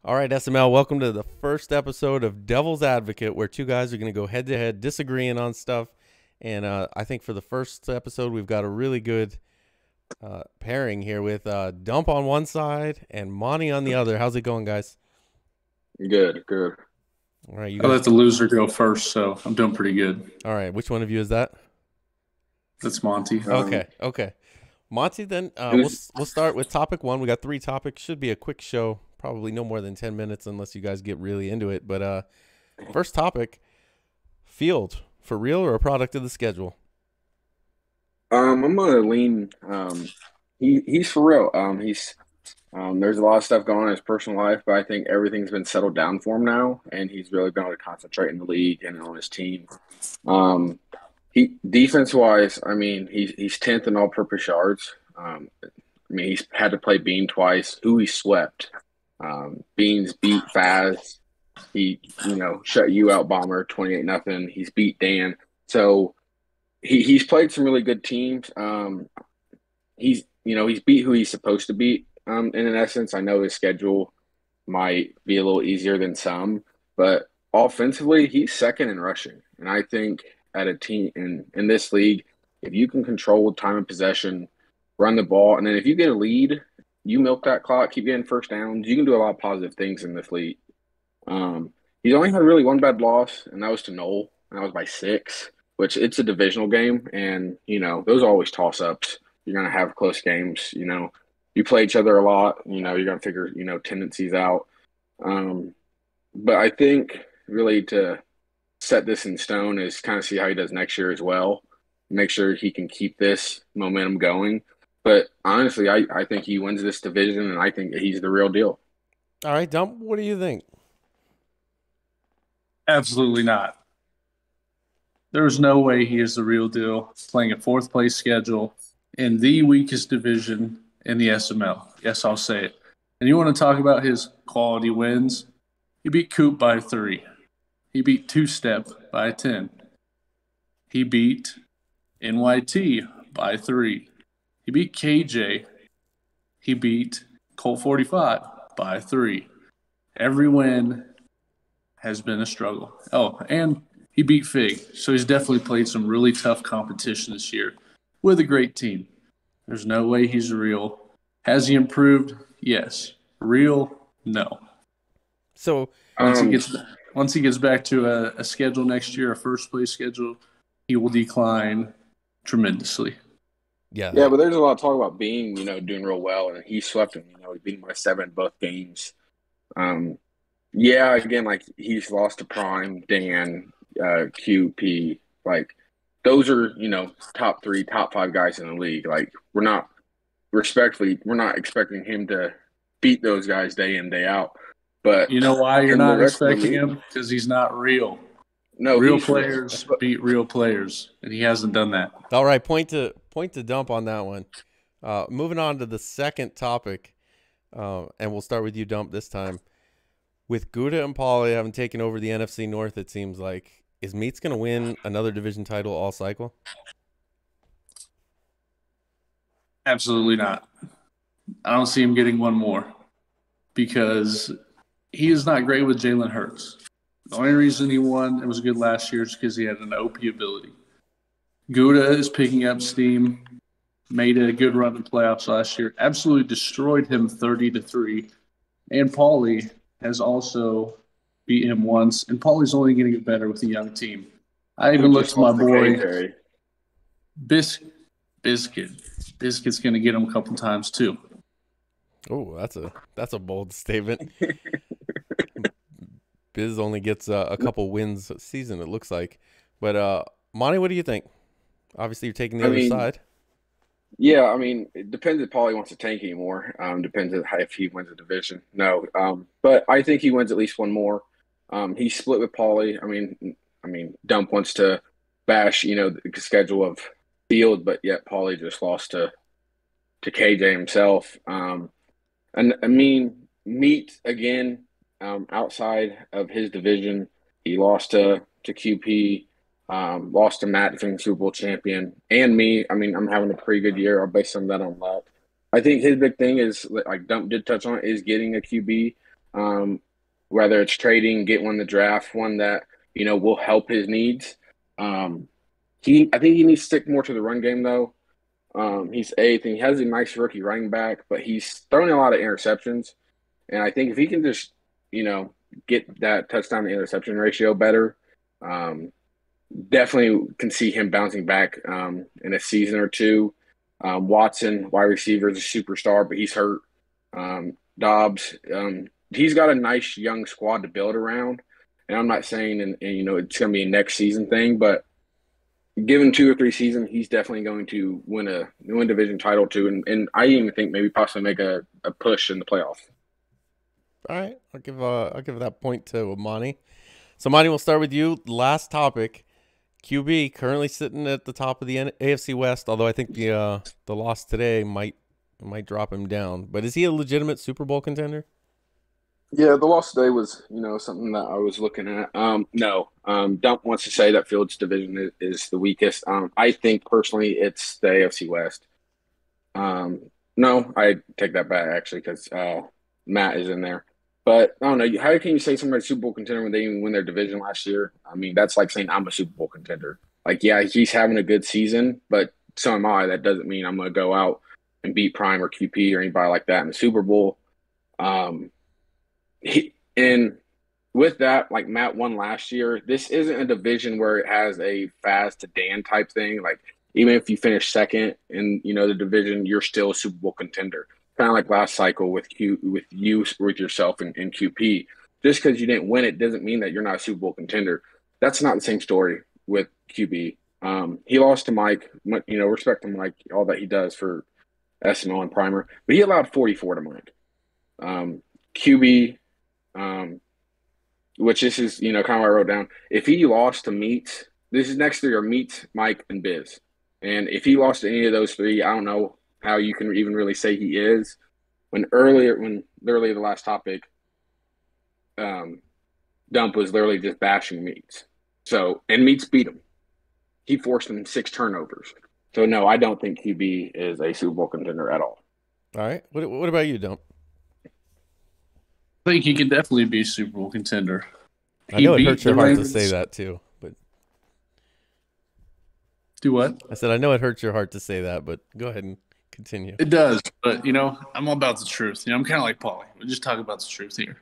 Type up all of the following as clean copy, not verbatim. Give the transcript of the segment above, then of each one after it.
All right, SML, welcome to the first episode of Devil's Advocate, where two guys are going to go head to head, disagreeing on stuff. And I think for the first episode, we've got a really good pairing here with Dump on one side and Monty on the other. How's it going, guys? Good, good. All right, you I guys. let the loser go first, so I'm doing pretty good. All right, which one of you is that? That's Monty. Okay. Monty, then Who's we'll start with topic one. We got three topics. Should be a quick show, probably no more than 10 minutes unless you guys get really into it. But first topic, Field, for real or a product of the schedule? I'm gonna lean. He's for real. There's a lot of stuff going on in his personal life, but I think everything's been settled down for him now, and he's really been able to concentrate in the league and on his team. Um, he defense wise, I mean, he's 10th in all-purpose yards. I mean, he's had to play Bean twice, who he swept. Beans beat Faz. He, shut you out, Bomber, 28-0. He's beat Dan. So he's played some really good teams. He's beat who he's supposed to beat. In an essence, I know his schedule might be a little easier than some, but offensively, he's second in rushing. And I think at a team in this league, if you can control time of possession, run the ball, and then if you get a lead, you milk that clock, keep getting first downs, you can do a lot of positive things in this league. He's only had really one bad loss, and that was to Knoll, and that was by 6, which it's a divisional game, and those are always toss ups. You're gonna have close games. You play each other a lot. You're gonna figure tendencies out. But I think really to set this in stone is kind of see how he does next year as well. Make sure he can keep this momentum going. But honestly, I think he wins this division, and I think he's the real deal. All right, Dump, what do you think? Absolutely not. There's no way he is the real deal, playing a fourth place schedule in the weakest division in the SML. Yes, I'll say it. And you want to talk about his quality wins? He beat Coop by 3. He beat Two Step by 10. He beat NYT by 3. He beat KJ. He beat Colt 45 by 3. Every win has been a struggle. Oh, and he beat Fig. So he's definitely played some really tough competition this year with a great team. There's no way he's real. Has he improved? Yes. Real? No. So Once he gets back to a schedule next year, a first place schedule, he will decline tremendously. yeah, But there's a lot of talk about being doing real well, and he swept him. He beat him by 7 both games. Again, like he's lost to Prime, Dan, QP. Like those are top 3, top 5 guys in the league. Like we're not expecting him to beat those guys day in day out. But you know why you're in the not rest of the expecting league- him? Because he's not real. No, Real he's players beat real players, and he hasn't done that. all right, point to Dump on that one. Moving on to the second topic, and we'll start with you, Dump, this time. With Gouda and Pauly having taken over the NFC North, it seems like, is Meats going to win another division title all cycle? Absolutely not. I don't see him getting one more because he is not great with Jalen Hurts. The only reason he won and was good last year is because he had an OP ability. Gouda is picking up steam, made a good run in playoffs last year, absolutely destroyed him 30-3. And Pauly has also beat him once, and Paulie's only going to get better with a young team. I even looked at my boy Biscuit. Biscuit's going to get him a couple times too. Oh, that's a bold statement. Biz only gets a couple wins a season, it looks like. But Monty, what do you think? Obviously, you're taking the other side. Yeah, I mean, it depends if Paulie wants to tank anymore. Depends if he wins the division. No, but I think he wins at least one more. He's split with Paulie. I mean, Dump wants to bash, the schedule of Field, but yet Paulie just lost to KJ himself. And I mean, Meat again, outside of his division, he lost to QP. Lost to Matt, defending Super Bowl champion, and me. I mean, I'm having a pretty good year. I'll base some of that on luck. I think his big thing is, like Dump did touch on, is getting a QB. whether it's trading, get one in the draft, one that, will help his needs. I think he needs to stick more to the run game, though. He's eighth, and he has a nice rookie running back, but he's throwing a lot of interceptions. And I think if he can just, get that touchdown to interception ratio better, definitely can see him bouncing back in a season or two. Watson, wide receiver, is a superstar, but he's hurt. Dobbs, he's got a nice young squad to build around. And I'm not saying, it's going to be a next season thing, but given 2 or 3 seasons, he's definitely going to win division title too, and I even think maybe possibly make a push in the playoffs. All right, I'll give that point to Amani. So Amani, we'll start with you. Last topic, QB currently sitting at the top of the AFC West. Although I think the loss today might drop him down. But is he a legitimate Super Bowl contender? Yeah, the loss today was, something that I was looking at. No, Dump wants to say that Fields' division is the weakest. I think personally it's the AFC West. No, I take that back actually because Matt is in there. But I don't know. How can you say somebody's Super Bowl contender when they didn't even win their division last year? I mean, that's like saying I'm a Super Bowl contender. Like, yeah, he's having a good season, but so am I. That doesn't mean I'm going to go out and beat Prime or QP or anybody like that in the Super Bowl. And with that, like Matt won last year, this isn't a division where it has a Faz to Dan type thing. Like, even if you finish second in, the division, you're still a Super Bowl contender. Kind of like last cycle with yourself and QP. Just because you didn't win it doesn't mean that you're not a Super Bowl contender. That's not the same story with QB. He lost to Mike. Respect to Mike, all that he does for SMO and Primer, but he allowed 44 to Mike. QB, which this is kind of what I wrote down. If he lost to Meats, this is next 3 are Meats, Mike, and Biz. And if he lost to any of those 3, I don't know how you can even really say he is. When literally the last topic, Dump was literally just bashing Meats. So, and Meats beat him. He forced him 6 turnovers. So, no, I don't think QB is a Super Bowl contender at all. All right. What about you, Dump? I think he can definitely be a Super Bowl contender. I know it hurts your heart to say that too, but do what? I said I know it hurts your heart to say that, but go ahead and continue. It does, but I'm all about the truth. I'm kind of like Paulie. We just talk about the truth here.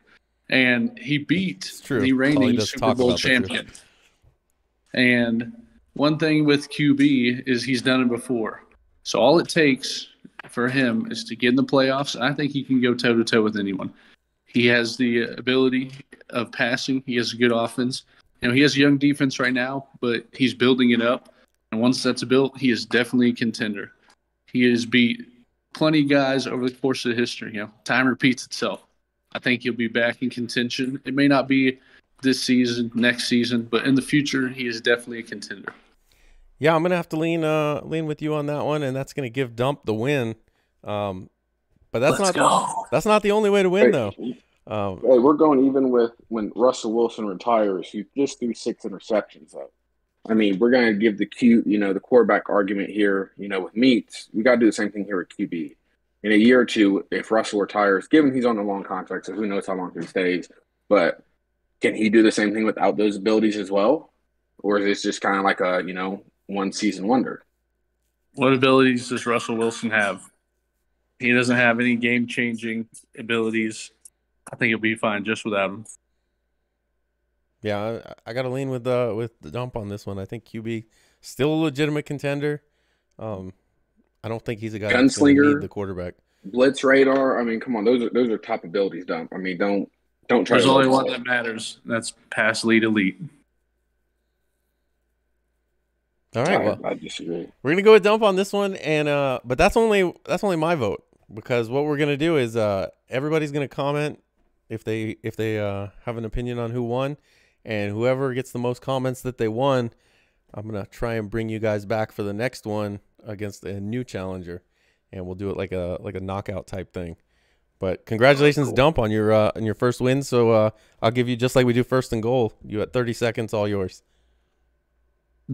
And he beat the reigning Super Bowl champion. And one thing with QB is he's done it before. So all it takes for him is to get in the playoffs. I think he can go toe-to-toe with anyone. He has the ability of passing. He has a good offense. He has a young defense right now, but he's building it up. And once that's built, he is definitely a contender. He has beat plenty of guys over the course of history. Time repeats itself. I think he'll be back in contention. It may not be this season, next season, but in the future, he is definitely a contender. Yeah, I'm gonna have to lean with you on that one, and that's gonna give Dump the win. But that's not the only way to win, though. Hey, we're going even with when Russell Wilson retires. He just threw 6 interceptions, though. I mean, we're going to give the quarterback argument here, with Meats. We got to do the same thing here with QB. In a year or two, if Russell retires, given he's on a long contract, so who knows how long he stays, but can he do the same thing without those abilities as well? Or is this just kind of like a, one-season wonder? What abilities does Russell Wilson have? He doesn't have any game-changing abilities. I think he'll be fine just without him. Yeah, I got to lean with the Dump on this one. I think QB still a legitimate contender. I don't think he's a guy that's going to need the quarterback. Blitz radar. I mean, come on, those are top abilities, Dump. I mean, don't try. There's only one that matters. That's pass lead elite. All right, I disagree. We're gonna go with Dump on this one, and but that's only my vote, because what we're gonna do is everybody's gonna comment if they have an opinion on who won, and whoever gets the most comments that they won, I'm gonna try and bring you guys back for the next one against a new challenger, and we'll do it like a knockout type thing. But congratulations, cool. Dump, on your first win. So I'll give you, just like we do first and goal. You at 30 seconds, all yours.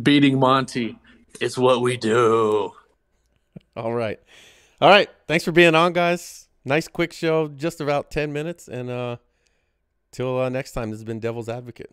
Beating Monty, it's what we do. All right. Thanks for being on, guys. Nice quick show, just about 10 minutes, and Till next time, this has been Devil's Advocate.